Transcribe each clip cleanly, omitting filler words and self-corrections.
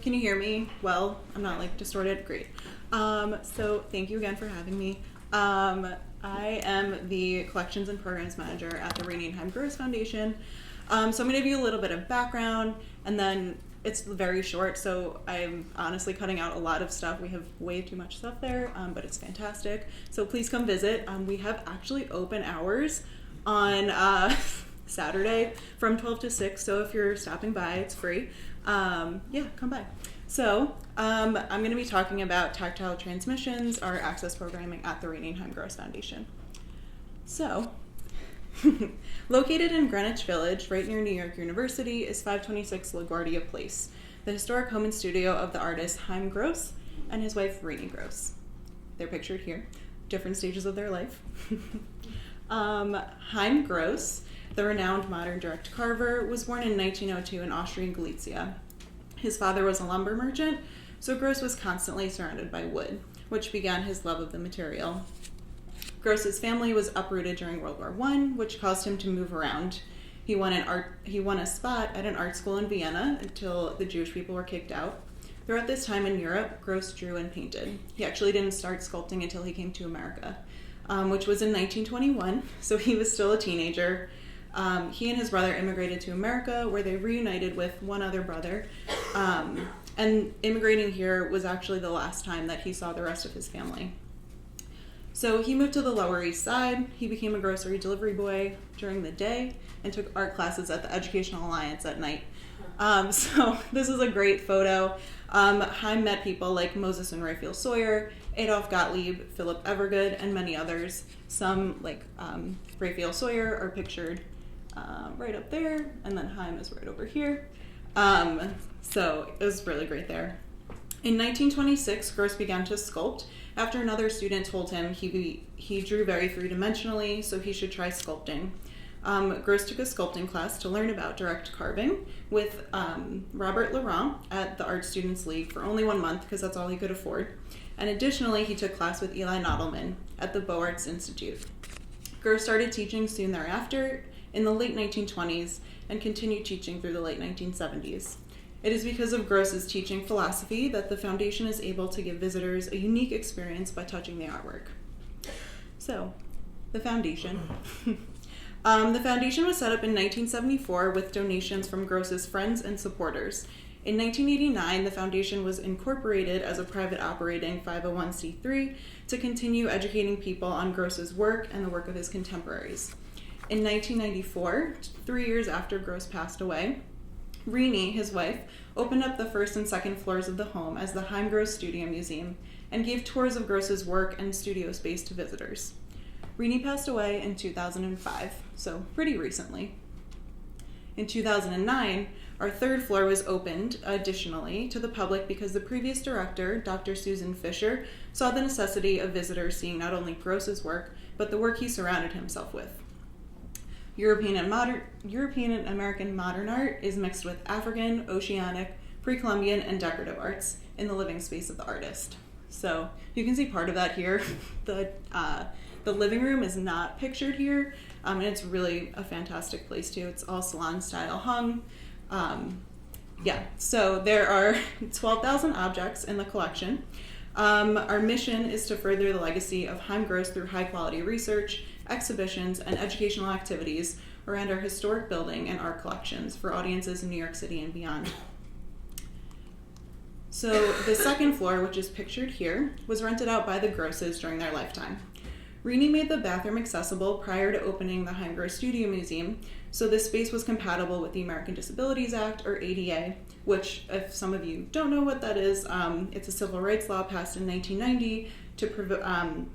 can you hear me well? I'm not like distorted? Great. So thank you again for having me. I am the Collections and Programs Manager at the Rainey and Haim Gross Foundation. So I'm going to give you a little bit of background, and then it's very short, so I'm honestly cutting out a lot of stuff. We have way too much stuff there, but it's fantastic. So please come visit. We have actually open hours on Saturday from 12 to 6, so if you're stopping by, it's free. Yeah, come by. So I'm going to be talking about Tactile Transmissions, our access programming at the Rainey and Haim Gross Foundation. So, located in Greenwich Village, right near New York University, is 526 LaGuardia Place, the historic home and studio of the artist Haim Gross and his wife Brittany Gross. They're pictured here, different stages of their life. Haim Gross, the renowned modern direct carver, was born in 1902 in Austrian Galicia. His father was a lumber merchant, so Gross was constantly surrounded by wood, which began his love of the material. Gross's family was uprooted during World War I, which caused him to move around. He won a spot at an art school in Vienna until the Jewish people were kicked out. Throughout this time in Europe, Gross drew and painted. He actually didn't start sculpting until he came to America, which was in 1921, so he was still a teenager. He and his brother immigrated to America, where they reunited with one other brother, and immigrating here was actually the last time that he saw the rest of his family. So he moved to the Lower East Side. He became a grocery delivery boy during the day and took art classes at the Educational Alliance at night. So this is a great photo. Haim met people like Moses and Raphael Sawyer, Adolph Gottlieb, Philip Evergood, and many others. Some, like Raphael Sawyer, are pictured right up there, and then Haim is right over here. So it was really great there. In 1926, Gross began to sculpt after another student told him he drew very three-dimensionally, so he should try sculpting. Gross took a sculpting class to learn about direct carving with Robert Laurent at the Art Students League for only 1 month, because that's all he could afford. And additionally, he took class with Eli Nodelman at the Beaux Arts Institute. Gross started teaching soon thereafter in the late 1920s and continued teaching through the late 1970s. It is because of Gross's teaching philosophy that the foundation is able to give visitors a unique experience by touching the artwork. So, the foundation. The foundation was set up in 1974 with donations from Gross's friends and supporters. In 1989, the foundation was incorporated as a private operating 501c3 to continue educating people on Gross's work and the work of his contemporaries. In 1994, 3 years after Gross passed away, Renee, his wife, opened up the first and second floors of the home as the Haim Gross Studio Museum and gave tours of Gross's work and studio space to visitors. Renee passed away in 2005, so pretty recently. In 2009, our third floor was opened additionally to the public because the previous director, Dr. Susan Fisher, saw the necessity of visitors seeing not only Gross's work, but the work he surrounded himself with. European and American modern art is mixed with African, Oceanic, Pre-Columbian, and decorative arts in the living space of the artist. So you can see part of that here. The living room is not pictured here, and it's really a fantastic place too. It's all salon style hung. So there are 12,000 objects in the collection. Our mission is to further the legacy of Haim Gross through high quality research, exhibitions, and educational activities around our historic building and art collections for audiences in New York City and beyond. So the second floor, which is pictured here, was rented out by the Grosses during their lifetime. Renee made the bathroom accessible prior to opening the Haim Gross Studio Museum, so this space was compatible with the American Disabilities Act, or ADA, which, if some of you don't know what that is, it's a civil rights law passed in 1990 to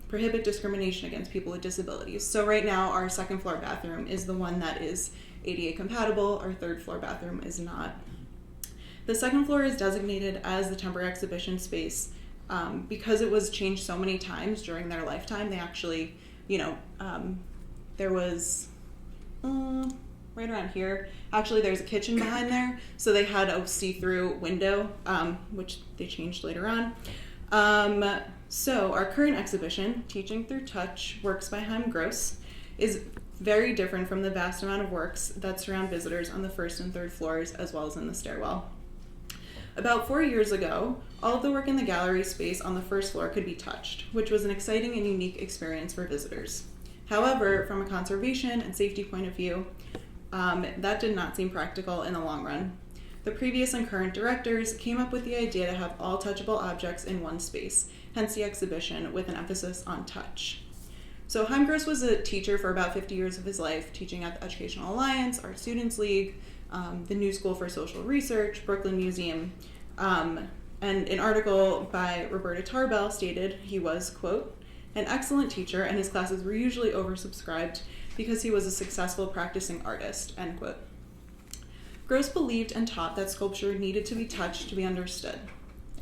prohibit discrimination against people with disabilities. So right now, our second floor bathroom is the one that is ADA compatible. Our third floor bathroom is not. The second floor is designated as the temporary exhibition space because it was changed so many times during their lifetime. They actually, there was right around here. Actually, there's a kitchen behind there, so they had a see-through window, which they changed later on. So our current exhibition, Teaching Through Touch, Works by Haim Gross, is very different from the vast amount of works that surround visitors on the first and third floors, as well as in the stairwell. About 4 years ago, all of the work in the gallery space on the first floor could be touched, which was an exciting and unique experience for visitors. However, from a conservation and safety point of view, that did not seem practical in the long run. The previous and current directors came up with the idea to have all touchable objects in one space, hence the exhibition with an emphasis on touch. So Chaim Gross was a teacher for about 50 years of his life, teaching at the Educational Alliance, Art Students League, the New School for Social Research, Brooklyn Museum, and an article by Roberta Tarbell stated he was, quote, an excellent teacher and his classes were usually oversubscribed because he was a successful practicing artist, end quote. Gross believed and taught that sculpture needed to be touched to be understood.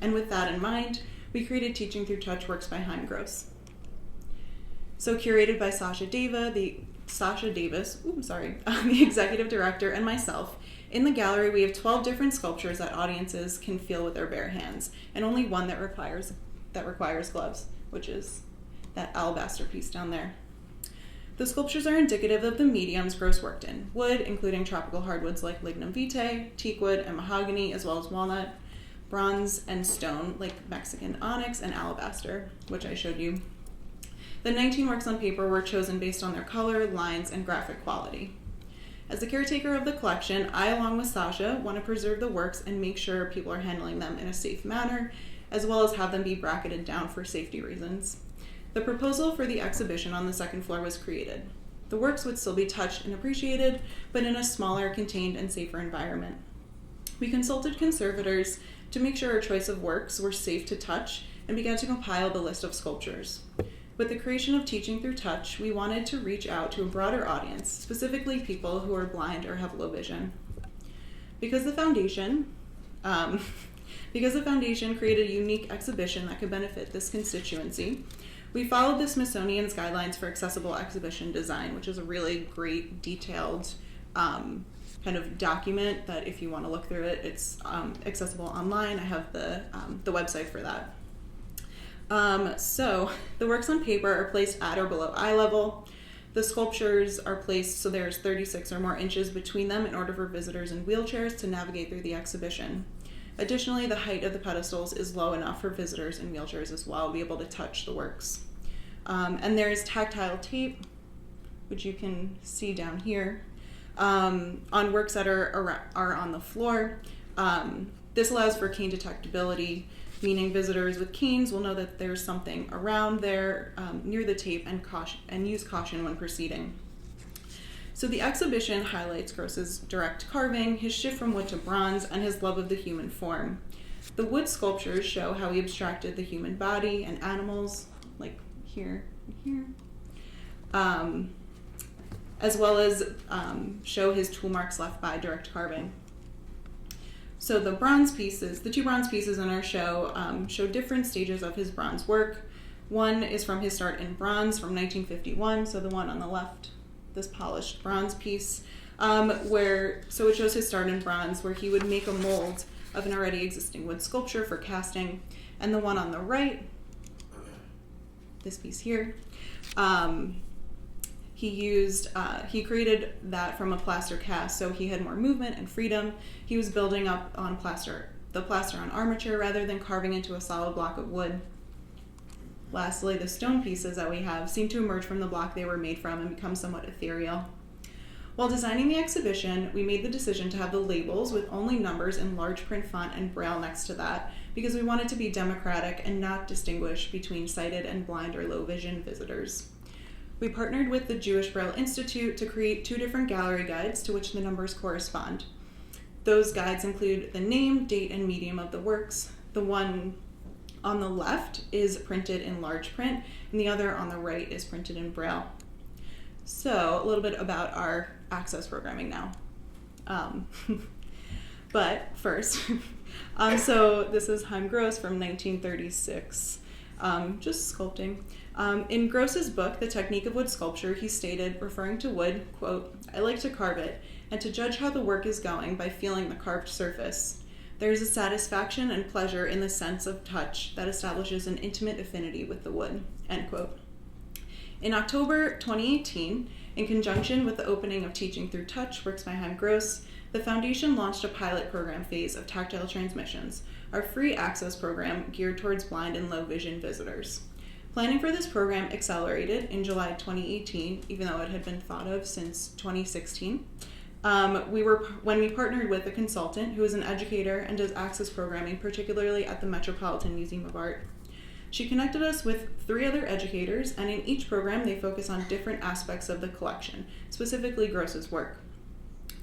And with that in mind, we created Teaching Through Touch Works by Chaim Gross. So curated by Sasha Davis, the executive director, and myself, in the gallery we have 12 different sculptures that audiences can feel with their bare hands, and only one that requires gloves, which is that alabaster piece down there. The sculptures are indicative of the mediums Gross worked in: wood, including tropical hardwoods like lignum vitae, teakwood, and mahogany, as well as walnut, bronze, and stone like Mexican onyx and alabaster, which I showed you. The 19 works on paper were chosen based on their color, lines, and graphic quality. As the caretaker of the collection, I, along with Sasha, want to preserve the works and make sure people are handling them in a safe manner, as well as have them be bracketed down for safety reasons. The proposal for the exhibition on the second floor was created. The works would still be touched and appreciated, but in a smaller, contained, and safer environment. We consulted conservators to make sure our choice of works were safe to touch and began to compile the list of sculptures. With the creation of Teaching Through Touch, we wanted to reach out to a broader audience, specifically people who are blind or have low vision. Because the foundation created a unique exhibition that could benefit this constituency, we followed the Smithsonian's guidelines for accessible exhibition design, which is a really great, detailed kind of document that if you want to look through it, it's accessible online. I have the website for that. So the works on paper are placed at or below eye level. The sculptures are placed so there's 36 or more inches between them in order for visitors in wheelchairs to navigate through the exhibition. Additionally, the height of the pedestals is low enough for visitors in wheelchairs as well to be able to touch the works. And there's tactile tape, which you can see down here, on works that are on the floor. This allows for cane detectability, meaning visitors with canes will know that there's something around there near the tape and use caution when proceeding. So the exhibition highlights Gross's direct carving, his shift from wood to bronze, and his love of the human form. The wood sculptures show how he abstracted the human body and animals, like here and here, as well as show his tool marks left by direct carving. So the two bronze pieces in our show show different stages of his bronze work. One is from his start in bronze from 1951, so the one on the left, this polished bronze piece, it shows his start in bronze where he would make a mold of an already existing wood sculpture for casting. And the one on the right, this piece here, he created that from a plaster cast, so he had more movement and freedom. He was building up on the plaster on armature rather than carving into a solid block of wood. Lastly, the stone pieces that we have seem to emerge from the block they were made from and become somewhat ethereal. While designing the exhibition, we made the decision to have the labels with only numbers in large print font and braille next to that because we wanted to be democratic and not distinguish between sighted and blind or low vision visitors. We partnered with the Jewish Braille Institute to create 2 different gallery guides to which the numbers correspond. Those guides include the name, date, and medium of the works. The one on the left is printed in large print, and the other on the right is printed in Braille. So, a little bit about our access programming now. But first, so this is Chaim Gross from 1936, just sculpting. In Gross's book, The Technique of Wood Sculpture, he stated, referring to wood, quote, "I like to carve it, and to judge how the work is going by feeling the carved surface. There is a satisfaction and pleasure in the sense of touch that establishes an intimate affinity with the wood," end quote. In October 2018, in conjunction with the opening of Teaching Through Touch Works by Chaim Gross, the Foundation launched a pilot program phase of Tactile Transmissions, our free access program geared towards blind and low vision visitors. Planning for this program accelerated in July 2018, even though it had been thought of since 2016. When we partnered with a consultant who is an educator and does access programming, particularly at the Metropolitan Museum of Art. She connected us with 3 other educators, and in each program they focus on different aspects of the collection, specifically Gross's work.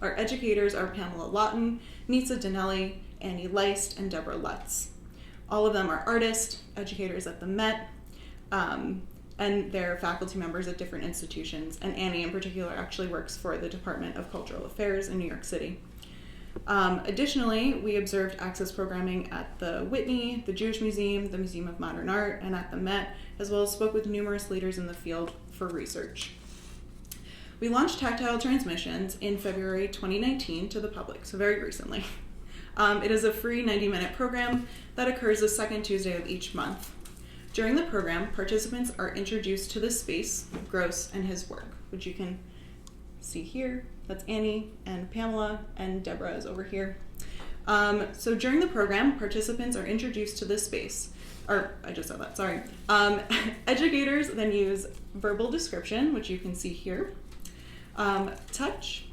Our educators are Pamela Lawton, Nitsa Dinelli, Annie Leist, and Deborah Lutz. All of them are artists, educators at the Met, and they're faculty members at different institutions, and Annie in particular actually works for the Department of Cultural Affairs in New York City. Additionally, we observed access programming at the Whitney, the Jewish Museum, the Museum of Modern Art, and at the Met, as well as spoke with numerous leaders in the field for research. We launched Tactile Transmissions in February 2019 to the public, so very recently. It is a free 90-minute program that occurs the second Tuesday of each month. During the program, participants are introduced to the space, Gross, and his work, which you can see here. That's Annie and Pamela, and Deborah is over here. So during the program, participants are introduced to this space. I just said that, sorry. Educators then use verbal description, which you can see here, touch,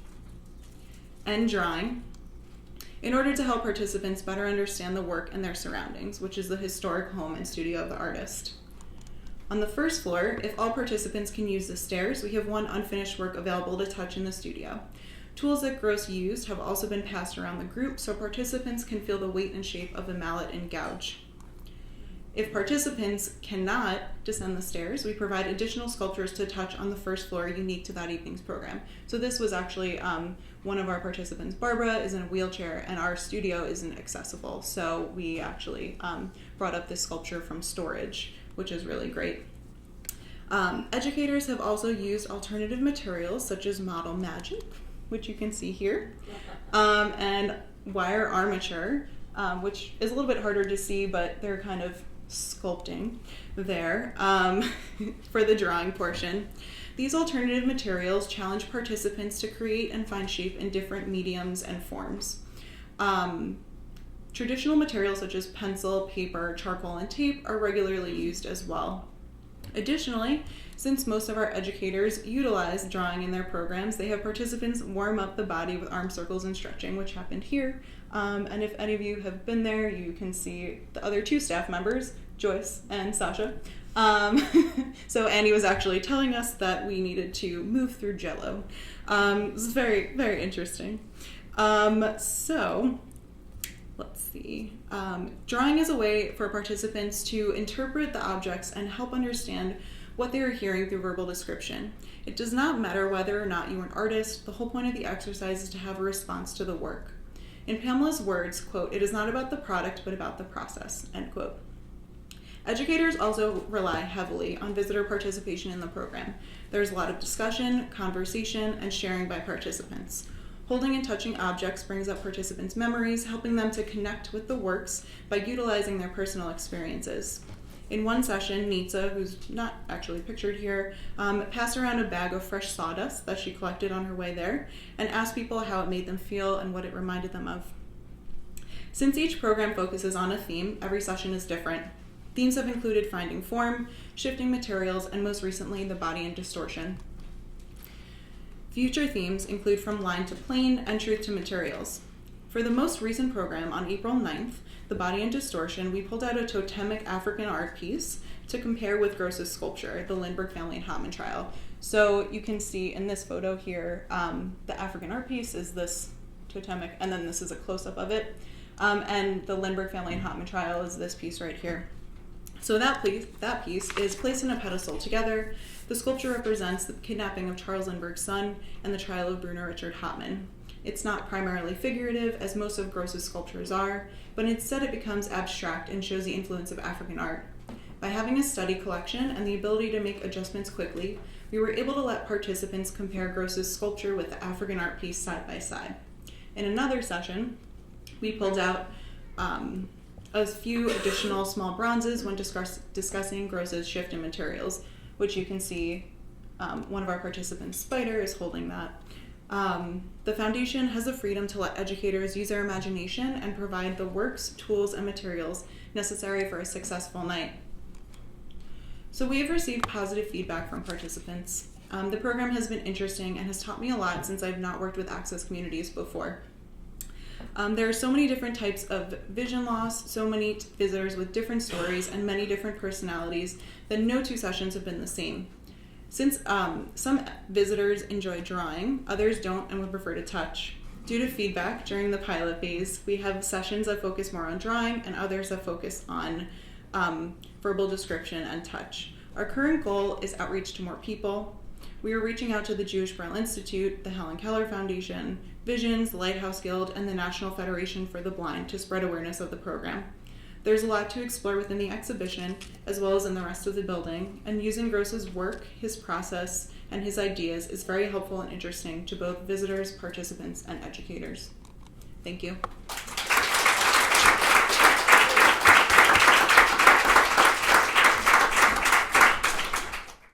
and drawing, in order to help participants better understand the work and their surroundings, which is the historic home and studio of the artist. On the first floor, if all participants can use the stairs, we have one unfinished work available to touch in the studio. Tools that Gross used have also been passed around the group so participants can feel the weight and shape of the mallet and gouge. If participants cannot descend the stairs, we provide additional sculptures to touch on the first floor unique to that evening's program. So this was actually one of our participants, Barbara, is in a wheelchair and our studio isn't accessible. So we actually brought up this sculpture from storage, which is really great. Educators have also used alternative materials such as model magic, which you can see here, and wire armature, which is a little bit harder to see, but they're kind of sculpting there for the drawing portion. These alternative materials challenge participants to create and find shape in different mediums and forms. Traditional materials such as pencil, paper, charcoal, and tape are regularly used as well. Additionally, since most of our educators utilize drawing in their programs, they have participants warm up the body with arm circles and stretching, which happened here. And if any of you have been there, you can see the other 2 staff members, Joyce and Sasha. So Annie was actually telling us that we needed to move through Jell-O. This is very, very interesting. So let's see. Drawing is a way for participants to interpret the objects and help understand what they are hearing through verbal description. It does not matter whether or not you are an artist. The whole point of the exercise is to have a response to the work. In Pamela's words, quote, "It is not about the product, but about the process," end quote. Educators also rely heavily on visitor participation in the program. There's a lot of discussion, conversation, and sharing by participants. Holding and touching objects brings up participants' memories, helping them to connect with the works by utilizing their personal experiences. In one session, Nitsa, who's not actually pictured here, passed around a bag of fresh sawdust that she collected on her way there and asked people how it made them feel and what it reminded them of. Since each program focuses on a theme, every session is different. Themes have included finding form, shifting materials, and most recently, the body and distortion. Future themes include from line to plane and truth to materials. For the most recent program on April 9th, the body and distortion, we pulled out a totemic African art piece to compare with Gross's sculpture, the Lindbergh family and Hauptmann trial. So you can see in this photo here, the African art piece is this totemic, and then this is a close-up of it. And the Lindbergh family and Hauptmann trial is this piece right here. So that piece is placed in a pedestal together. The sculpture represents the kidnapping of Charles Lindbergh's son and the trial of Bruno Richard Hauptmann. It's not primarily figurative, as most of Gross's sculptures are, but instead it becomes abstract and shows the influence of African art. By having a study collection and the ability to make adjustments quickly, we were able to let participants compare Gross's sculpture with the African art piece side by side. In another session, we pulled out a few additional small bronzes when discussing Gross's shift in materials, which you can see one of our participants, Spider, is holding that. The foundation has the freedom to let educators use their imagination and provide the works, tools, and materials necessary for a successful night. So we have received positive feedback from participants. The program has been interesting and has taught me a lot since I've not worked with access communities before. There are so many different types of vision loss, so many visitors with different stories and many different personalities that no two sessions have been the same. Since some visitors enjoy drawing, others don't and would prefer to touch. Due to feedback during the pilot phase, we have sessions that focus more on drawing and others that focus on verbal description and touch. Our current goal is outreach to more people. We are reaching out to the Jewish Braille Institute, the Helen Keller Foundation, Visions, the Lighthouse Guild, and the National Federation for the Blind to spread awareness of the program. There's a lot to explore within the exhibition, as well as in the rest of the building, and using Gross's work, his process, and his ideas is very helpful and interesting to both visitors, participants, and educators. Thank you.